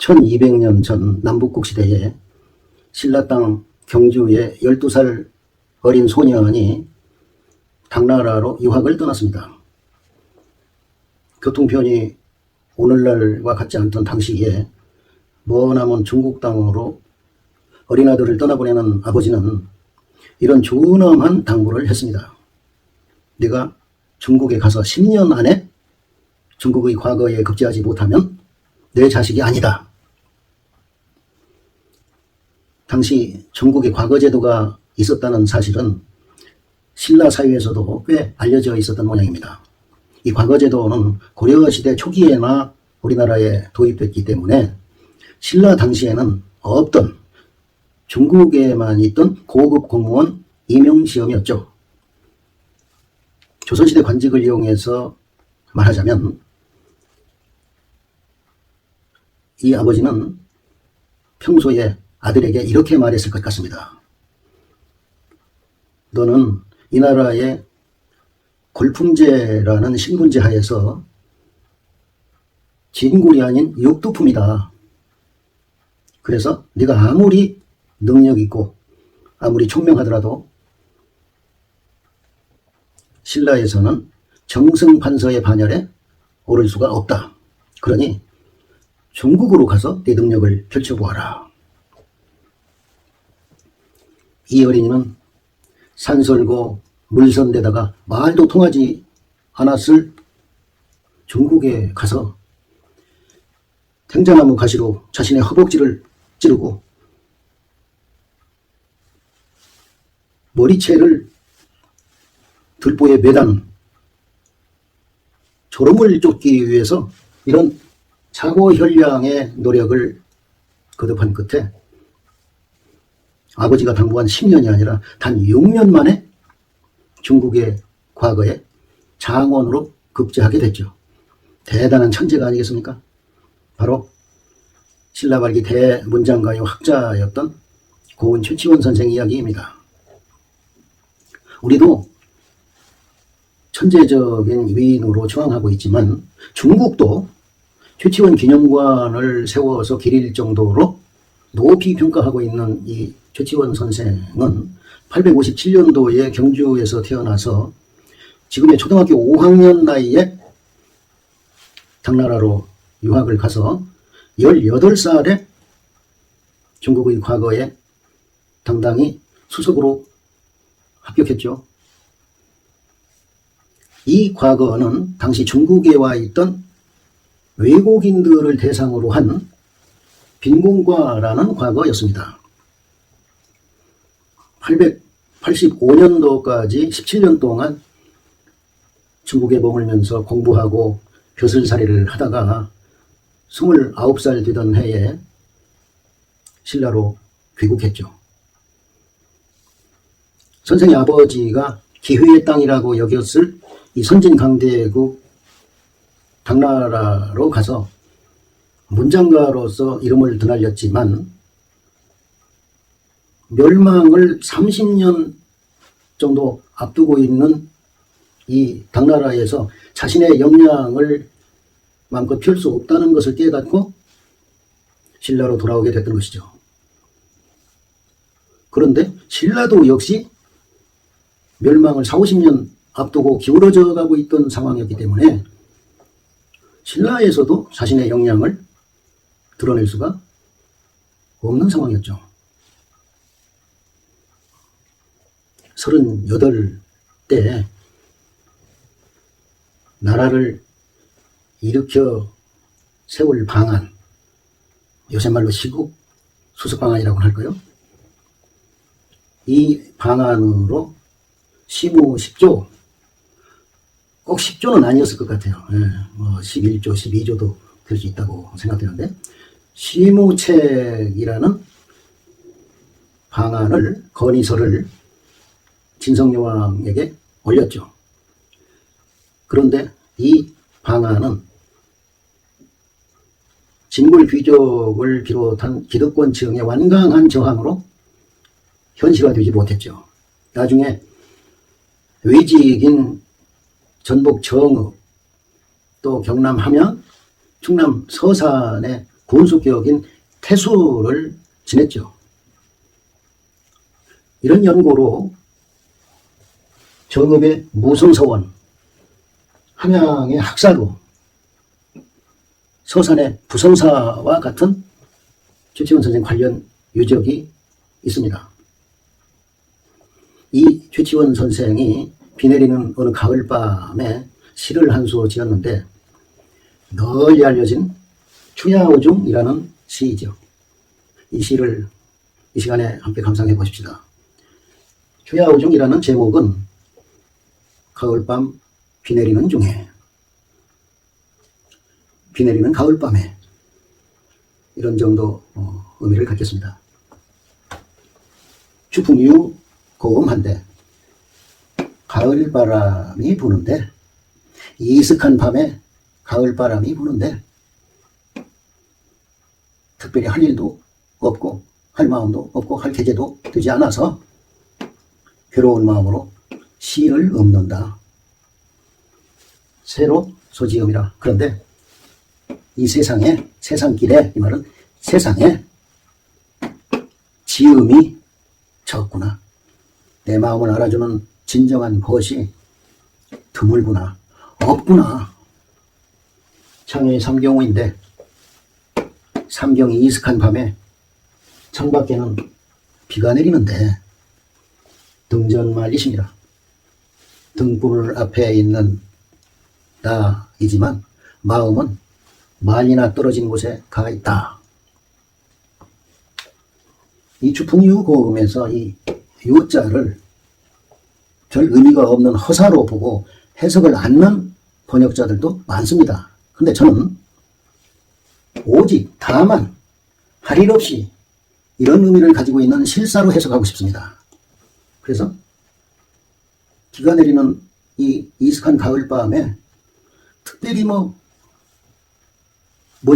1200년 전 남북국 시대에 신라 땅 경주의 12살 어린 소년이 당나라로 유학을 떠났습니다. 교통편이 오늘날과 같지 않던 당시에 머나먼 중국 땅으로 어린아들을 떠나보내는 아버지는 이런 준엄한 당부를 했습니다. 네가 중국에 가서 10년 안에 중국의 과거에 급제하지 못하면 내 자식이 아니다. 당시 중국의 과거 제도가 있었다는 사실은 신라 사회에서도 꽤 알려져 있었던 모양입니다. 이 과거 제도는 고려시대 초기에나 우리나라에 도입됐기 때문에 신라 당시에는 없던 중국에만 있던 고급 공무원 임용시험이었죠. 조선시대 관직을 이용해서 말하자면 이 아버지는 평소에 아들에게 이렇게 말했을 것 같습니다. 너는 이 나라의 골품제라는 신분제 하에서 진골이 아닌 육두품이다. 그래서 네가 아무리 능력 있고 아무리 총명하더라도 신라에서는 정승판서의 반열에 오를 수가 없다. 그러니 중국으로 가서 네 능력을 펼쳐보아라. 이 어린이는 산설고 물선데다가 말도 통하지 않았을 중국에 가서 탱자나무 가시로 자신의 허벅지를 찌르고 머리채를 들보에 매단 졸음을 쫓기 위해서 이런 자고현량의 노력을 거듭한 끝에 아버지가 당부한 10년이 아니라 단 6년 만에 중국의 과거에 장원으로 급제하게 됐죠. 대단한 천재가 아니겠습니까? 바로 신라 말기 대문장가요 학자였던 고은 최치원 선생 이야기입니다. 우리도 천재적인 위인으로 추앙하고 있지만 중국도 최치원 기념관을 세워서 기릴 정도로 높이 평가하고 있는 이 최치원 선생은 857년도에 경주에서 태어나서 지금의 초등학교 5학년 나이에 당나라로 유학을 가서 18살에 중국의 과거에 당당히 수석으로 합격했죠. 이 과거는 당시 중국에 와 있던 외국인들을 대상으로 한 빈공과라는 과거였습니다. 885년도까지 17년 동안 중국에 머물면서 공부하고 벼슬살이를 하다가 29살 되던 해에 신라로 귀국했죠. 선생의 아버지가 기회의 땅이라고 여겼을 이 선진강대국 당나라로 가서 문장가로서 이름을 드날렸지만 멸망을 30년 정도 앞두고 있는 이 당나라에서 자신의 역량을 마음껏 펼 수 없다는 것을 깨닫고 신라로 돌아오게 됐던 것이죠. 그런데 신라도 역시 멸망을 40-50년 앞두고 기울어져 가고 있던 상황이었기 때문에 신라에서도 자신의 역량을 드러낼 수가 없는 상황이었죠. 38때 나라를 일으켜 세울 방안, 요새 말로 시국 수습 방안이라고 할까요? 이 방안으로 시무 10조, 꼭 10조는 아니었을 것 같아요. 11조, 12조도 될 수 있다고 생각되는데 시무책이라는 방안을, 건의서를 진성여왕에게 올렸죠. 그런데 이 방안은 진골 귀족을 비롯한 기득권층의 완강한 저항으로 현실화되지 못했죠. 나중에 외직인 전북 정읍, 또 경남 함양, 충남 서산의 군수격인 태수를 지냈죠. 이런 연고로 정읍의 무성서원, 함양의 학사로, 서산의 부성사와 같은 최치원 선생 관련 유적이 있습니다. 이 최치원 선생이 비 내리는 어느 가을밤에 시를 한 수 지었는데 널리 알려진 추야오중이라는 시이죠. 이 시를 이 시간에 함께 감상해 보십시다. 추야오중이라는 제목은 가을밤 비 내리는 중에, 비 내리는 가을밤에, 이런 정도 의미를 갖겠습니다. 추풍유 고음한데 가을바람이 부는데, 이슥한 밤에 가을바람이 부는데 특별히 할 일도 없고 할 마음도 없고 할 계제도 되지 않아서 괴로운 마음으로 시를 읊는다. 새로 소지음이라. 그런데 이 세상에, 세상길에, 이 말은 세상에 지음이 적구나. 내 마음을 알아주는 진정한 것이 드물구나, 없구나. 창의 삼경호인데 삼경이 이슥한 밤에 창밖에는 비가 내리는데 등전말이십니다. 등불 앞에 있는 나이지만 마음은 말이나 떨어진 곳에 가 있다. 이 추풍유 고음에서 이 유자를 별 의미가 없는 허사로 보고 해석을 않는 번역자들도 많습니다. 근데 저는 오직 다만 할 일 없이 이런 의미를 가지고 있는 실사로 해석하고 싶습니다. 그래서 비가 내리는 이 이슥한 가을밤에 특별히 뭔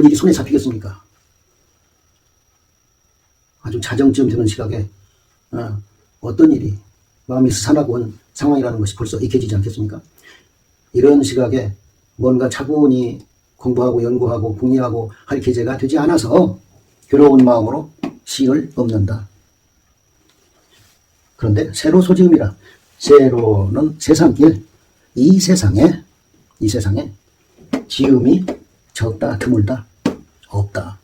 일이 손에 잡히겠습니까? 아주 자정쯤 되는 시각에 어떤 일이 마음이 스산하고 온 상황이라는 것이 벌써 익혀지지 않겠습니까? 이런 시각에 뭔가 차분히 공부하고 연구하고 궁리하고 할 계제가 되지 않아서 괴로운 마음으로 시를 읊는다. 그런데 세로 소지음이라. 세로는 세상길, 이 세상에 지음이 적다, 드물다, 없다.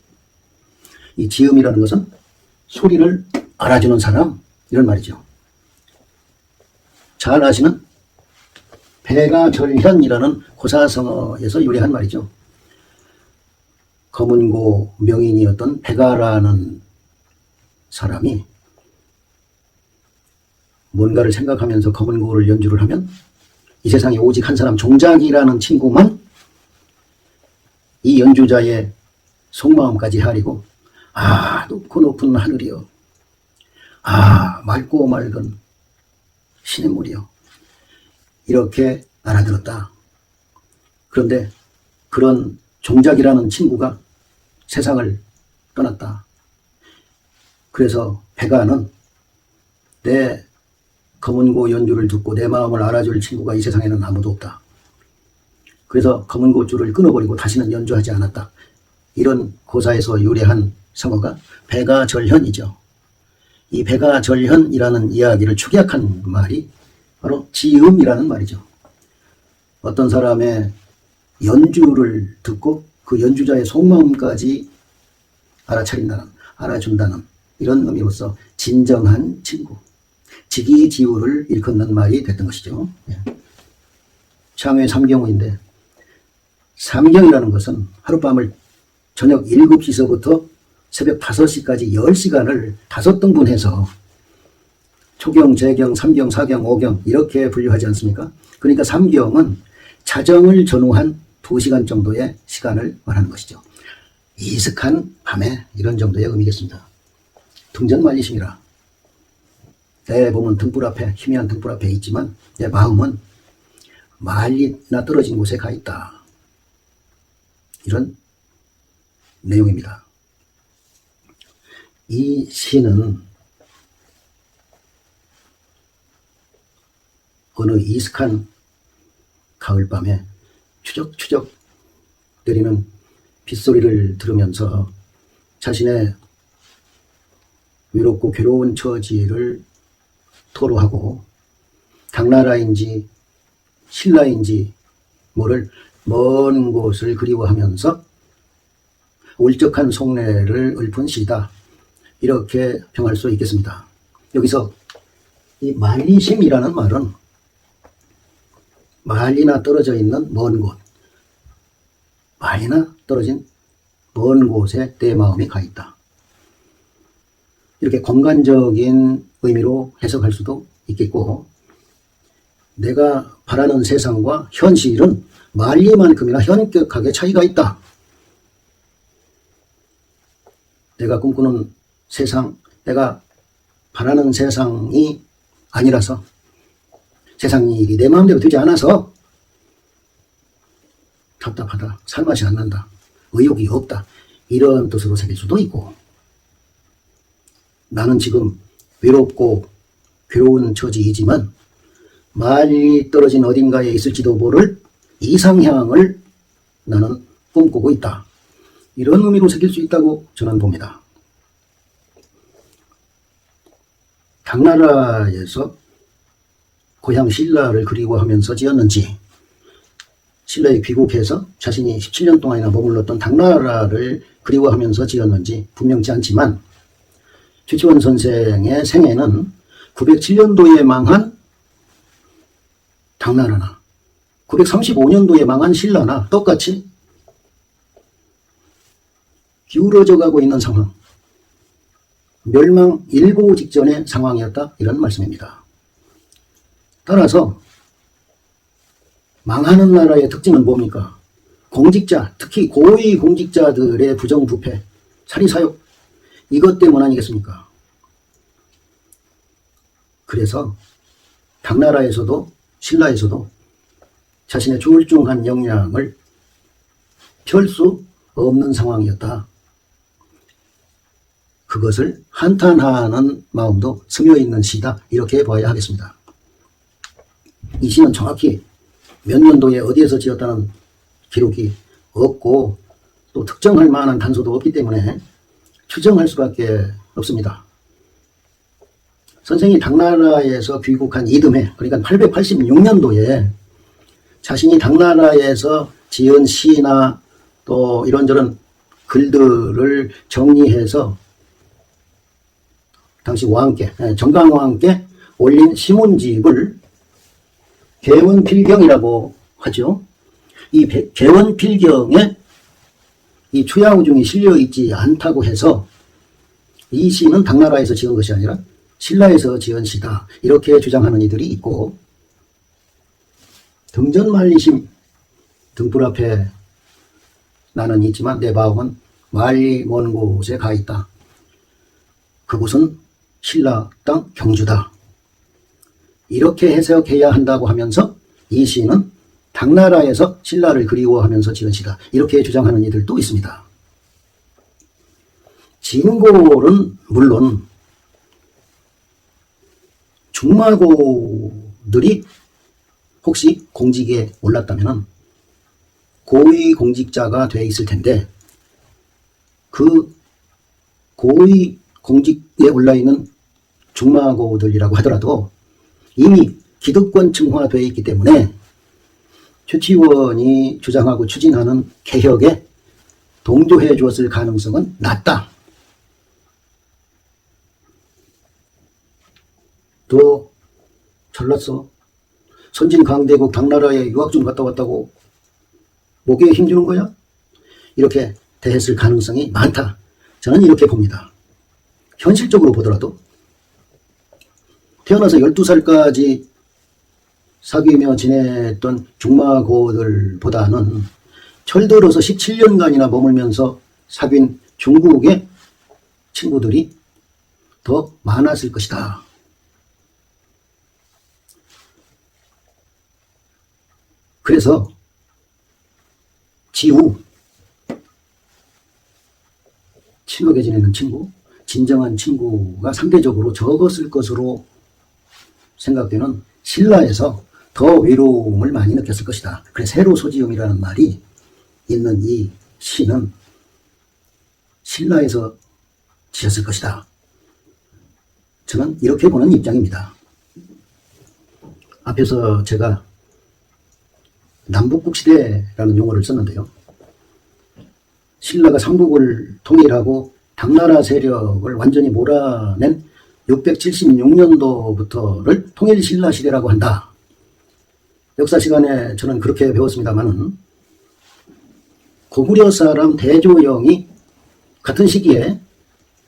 이 지음이라는 것은 소리를 알아주는 사람, 이런 말이죠. 잘 아시는 백아절현이라는 고사성어에서 유래한 말이죠. 검은고 명인이었던 백아라는 사람이 뭔가를 생각하면서 검은고를 연주를 하면 이 세상에 오직 한 사람, 종작이라는 친구만 이 연주자의 속마음까지 헤아리고, 아, 높고 높은 하늘이여, 아, 맑고 맑은 시냇물이여, 이렇게 알아들었다. 그런데 그런 종작이라는 친구가 세상을 떠났다. 그래서 백아는 내 검은고 연주를 듣고 내 마음을 알아줄 친구가 이 세상에는 아무도 없다. 그래서 검은고 줄을 끊어버리고 다시는 연주하지 않았다. 이런 고사에서 유래한 성어가 백아절현이죠. 이 백아절현이라는 이야기를 축약한 말이 바로 지음이라는 말이죠. 어떤 사람의 연주를 듣고 그 연주자의 속마음까지 알아차린다는, 알아준다는 이런 의미로서 진정한 친구, 직이지우를 일컫는 말이 됐던 것이죠. 창의 삼경호인데, 삼경이라는 것은 하룻밤을 저녁 7시서부터 새벽 5시까지 10시간을 5등분해서 초경, 재경, 삼경, 사경, 오경 이렇게 분류하지 않습니까? 그러니까 삼경은 자정을 전후한 2시간 정도의 시간을 말하는 것이죠. 이슥한 밤에, 이런 정도의 의미겠습니다. 등전말리심이라. 내 몸은 등불 앞에, 희미한 등불 앞에 있지만 내 마음은 말리나 떨어진 곳에 가 있다. 이런 내용입니다. 이 시는 어느 이슥한 가을밤에 추적추적 내리는 빗소리를 들으면서 자신의 외롭고 괴로운 처지를 토로하고 당나라인지 신라인지 모를 먼 곳을 그리워하면서 울적한 속내를 읊은 시다. 이렇게 평할 수 있겠습니다. 여기서 이 만리심이라는 말은 멀리나 떨어져 있는 먼 곳, 많이나 떨어진 먼 곳에 내 마음이 가 있다. 이렇게 공간적인 의미로 해석할 수도 있겠고, 내가 바라는 세상과 현실은 멀리만큼이나 현격하게 차이가 있다. 내가 꿈꾸는 세상, 내가 바라는 세상이 아니라서, 세상이 내 마음대로 되지 않아서 답답하다, 살맛이 안 난다, 의욕이 없다, 이런 뜻으로 새길 수도 있고, 나는 지금 외롭고 괴로운 처지이지만 멀리 떨어진 어딘가에 있을지도 모를 이상향을 나는 꿈꾸고 있다. 이런 의미로 새길 수 있다고 저는 봅니다. 당나라에서 고향 신라를 그리워하면서 지었는지, 신라에 귀국해서 자신이 17년 동안이나 머물렀던 당나라를 그리워하면서 지었는지 분명치 않지만, 최치원 선생의 생애는 907년도에 망한 당나라나 935년도에 망한 신라나 똑같이 기울어져 가고 있는 상황, 멸망 일고 직전의 상황이었다, 이런 말씀입니다. 따라서 망하는 나라의 특징은 뭡니까? 공직자, 특히 고위 공직자들의 부정부패, 사리사욕, 이것 때문 아니겠습니까? 그래서 당나라에서도 신라에서도 자신의 출중한 역량을 펼 수 없는 상황이었다. 그것을 한탄하는 마음도 스며있는 시다, 이렇게 봐야 하겠습니다. 이 시는 정확히 몇 년도에 어디에서 지었다는 기록이 없고, 또 특정할 만한 단서도 없기 때문에 추정할 수밖에 없습니다. 선생이 당나라에서 귀국한 이듬해, 그러니까 886년도에 자신이 당나라에서 지은 시나 또 이런저런 글들을 정리해서 당시 왕께, 정강왕께 올린 시문집을 개원필경이라고 하죠. 이 개원필경에 이 추야우중이 실려 있지 않다고 해서 이 시는 당나라에서 지은 것이 아니라 신라에서 지은 시다, 이렇게 주장하는 이들이 있고, 등전만리심, 등불 앞에 나는 있지만 내 마음은 멀리 먼 곳에 가 있다. 그곳은 신라 땅 경주다. 이렇게 해석해야 한다고 하면서 이 시는 당나라에서 신라를 그리워하면서 지은 시다, 이렇게 주장하는 이들도 있습니다. 진골은 물론 중마고들이 혹시 공직에 올랐다면 고위 공직자가 돼 있을 텐데, 그 고위 공직에 올라 있는 중마고들이라고 하더라도 이미 기득권 층화되어 있기 때문에 최치원이 주장하고 추진하는 개혁에 동조해 주었을 가능성은 낮다. 너 잘났어, 선진강대국 당나라에 유학 좀 갔다 왔다고 목에 힘주는 거야? 이렇게 대했을 가능성이 많다, 저는 이렇게 봅니다. 현실적으로 보더라도 태어나서 12살까지 사귀며 지냈던 중마고들보다는 철들어서 17년간이나 머물면서 사귄 중국의 친구들이 더 많았을 것이다. 그래서 지우, 친하게 지내는 친구, 진정한 친구가 상대적으로 적었을 것으로 생각되는 신라에서 더 외로움을 많이 느꼈을 것이다. 그래서 세로소지음이라는 말이 있는 이 시는 신라에서 지었을 것이다. 저는 이렇게 보는 입장입니다. 앞에서 제가 남북국시대라는 용어를 썼는데요. 신라가 삼국을 통일하고 당나라 세력을 완전히 몰아낸 676년도부터를 통일신라 시대라고 한다. 역사 시간에 저는 그렇게 배웠습니다만은 고구려 사람 대조영이 같은 시기에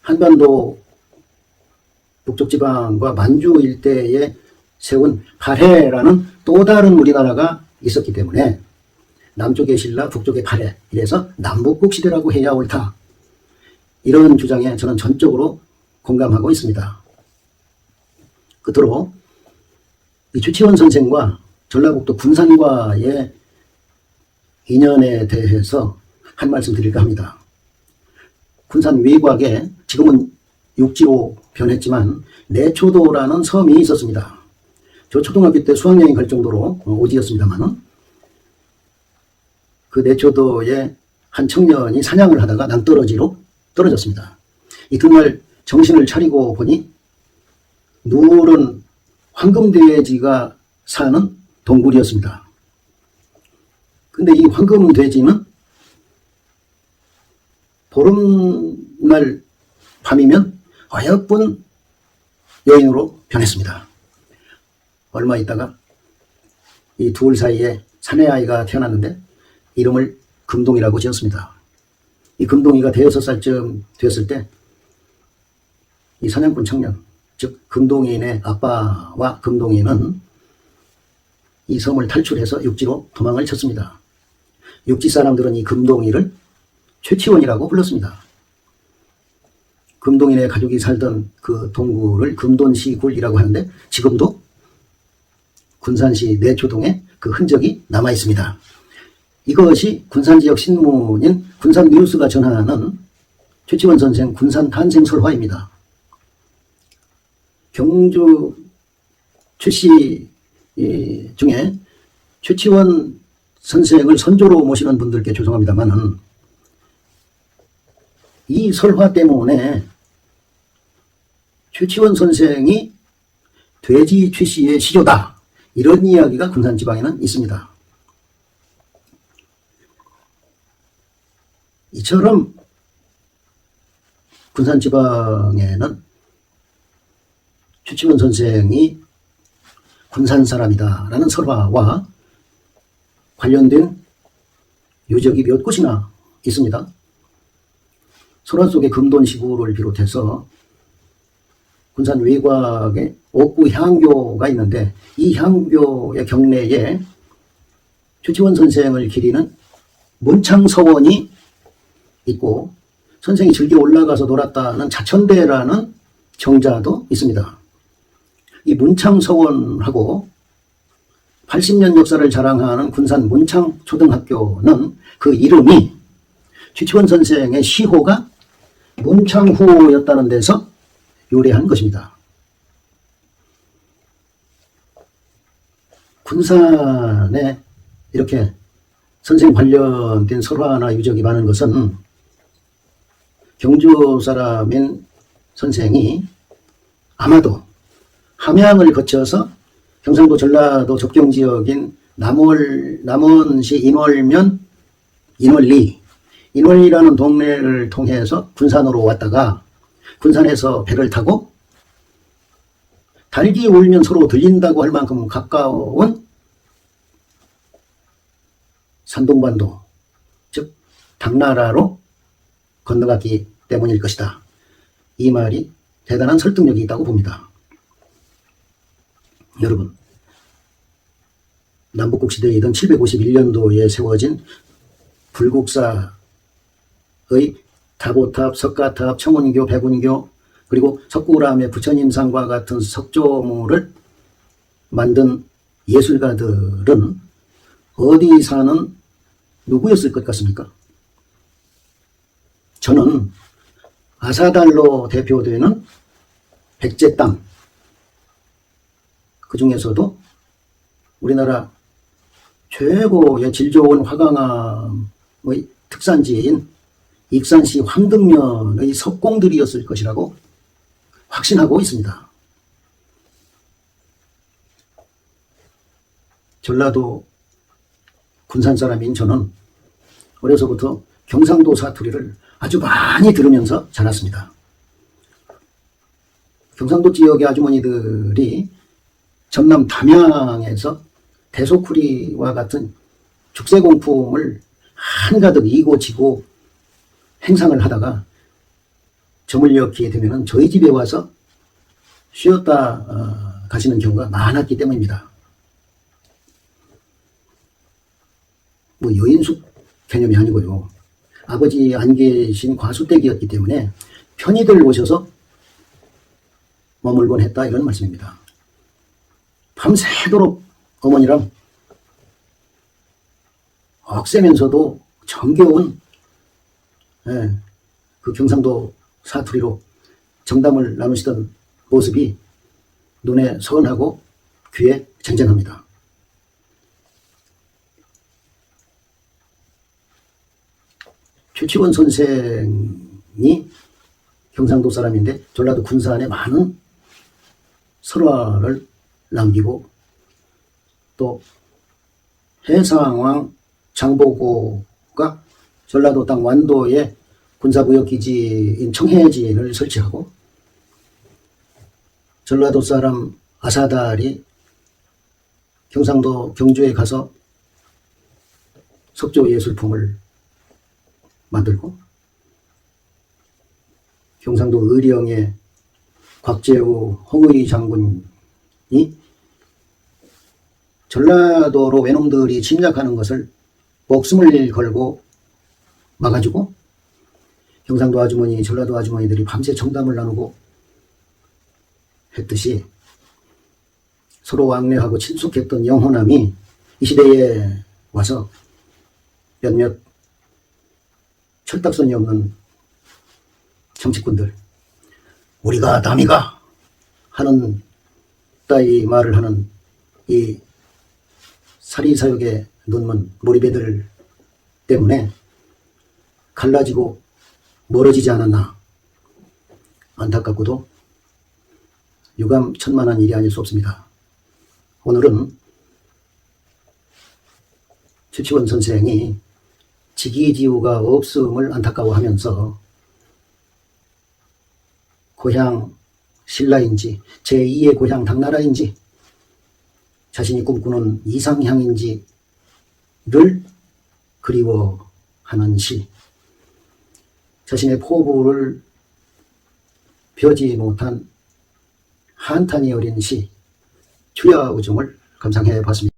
한반도 북쪽 지방과 만주 일대에 세운 발해라는 또 다른 우리나라가 있었기 때문에 남쪽의 신라, 북쪽의 발해, 이래서 남북국 시대라고 해야 옳다. 이런 주장에 저는 전적으로 공감하고 있습니다. 끝으로 이 최치원 선생과 전라북도 군산과의 인연에 대해서 한 말씀 드릴까 합니다. 군산 외곽에 지금은 육지로 변했지만 내초도라는 섬이 있었습니다. 저 초등학교 때 수학여행 갈 정도로 오지였습니다만 그 내초도에 한 청년이 사냥을 하다가 낭떠러지로 떨어졌습니다. 이튿날 정신을 차리고 보니 누런 황금돼지가 사는 동굴이었습니다. 근데 이 황금돼지는 보름날 밤이면 어여쁜 여인으로 변했습니다. 얼마 있다가 이 둘 사이에 사내아이가 태어났는데 이름을 금동이라고 지었습니다. 이 금동이가 6살쯤 됐을 때 이 사냥꾼 청년, 즉 금동이인의 아빠와 금동이는 이 섬을 탈출해서 육지로 도망을 쳤습니다. 육지 사람들은 이 금동이를 최치원이라고 불렀습니다. 금동인의 가족이 살던 그 동굴을 금돈시굴이라고 하는데 지금도 군산시 내초동에 그 흔적이 남아 있습니다. 이것이 군산지역 신문인 군산뉴스가 전하는 최치원 선생 군산 탄생 설화입니다. 경주 최씨 중에 최치원 선생을 선조로 모시는 분들께 죄송합니다만은 이 설화 때문에 최치원 선생이 돼지 최씨의 시조다, 이런 이야기가 군산지방에는 있습니다. 이처럼 군산지방에는 최치원 선생이 군산 사람이다라는 설화와 관련된 유적이 몇 곳이나 있습니다. 설화 속에 금돈시구를 비롯해서 군산 외곽에 옥구 향교가 있는데 이 향교의 경내에 최치원 선생을 기리는 문창서원이 있고 선생이 즐겨 올라가서 놀았다는 자천대라는 정자도 있습니다. 이 문창서원하고 80년 역사를 자랑하는 군산 문창초등학교는 그 이름이 최치원 선생의 시호가 문창후였다는 데서 유래한 것입니다. 군산에 이렇게 선생 관련된 설화나 유적이 많은 것은 경주 사람인 선생이 아마도 함양을 거쳐서 경상도 전라도 접경지역인 남원시 인월면 인월리라는 동네를 통해서 군산으로 왔다가 군산에서 배를 타고 달기 울면 서로 들린다고 할 만큼 가까운 산동반도, 즉 당나라로 건너갔기 때문일 것이다. 이 말이 대단한 설득력이 있다고 봅니다. 여러분, 남북국 시대이던 751년도에 세워진 불국사의 다보탑, 석가탑, 청운교, 백운교, 그리고 석굴암의 부처님상과 같은 석조물을 만든 예술가들은 어디 사는 누구였을 것 같습니까? 저는 아사달로 대표되는 백제 땅, 그 중에서도 우리나라 최고의 질 좋은 화강암의 특산지인 익산시 황등면의 석공들이었을 것이라고 확신하고 있습니다. 전라도 군산 사람인 저는 어려서부터 경상도 사투리를 아주 많이 들으면서 자랐습니다. 경상도 지역의 아주머니들이 전남 담양에서 대소쿠리와 같은 죽세공품을 한가득 이고 지고 행상을 하다가 저물녘이 되면 저희 집에 와서 쉬었다 가시는 경우가 많았기 때문입니다. 뭐 여인숙 개념이 아니고요. 아버지 안 계신 과수댁이었기 때문에 편의들 오셔서 머물곤 했다, 이런 말씀입니다. 밤새도록 어머니랑 억세면서도 정겨운 그 경상도 사투리로 정담을 나누시던 모습이 눈에 선하고 귀에 쟁쟁합니다. 최치원 선생이 경상도 사람인데 전라도 군산에 많은 설화를 남기고, 또 해상왕 장보고가 전라도 땅 완도에 군사무역기지인 청해진을 설치하고, 전라도 사람 아사달이 경상도 경주에 가서 석조예술품을 만들고, 경상도 의령의 곽재우 홍의 장군이 전라도로 외놈들이 침략하는 것을 목숨을 걸고 막아주고, 경상도 아주머니, 전라도 아주머니들이 밤새 정담을 나누고 했듯이 서로 왕래하고 친숙했던 영호남이 이 시대에 와서 몇몇 철딱선이 없는 정치꾼들, 우리가 남이가 하는 따위 말을 하는 이 사리사욕에 눈먼 몰입애들 때문에 갈라지고 멀어지지 않았나. 안타깝고도 유감천만한 일이 아닐 수 없습니다. 오늘은 최치원 선생이 직위지우가 없음을 안타까워하면서 고향 신라인지 제2의 고향 당나라인지 자신이 꿈꾸는 이상향인지를 그리워하는 시, 자신의 포부를 펴지 못한 한탄이 어린 시, 추야우중을 감상해 봤습니다.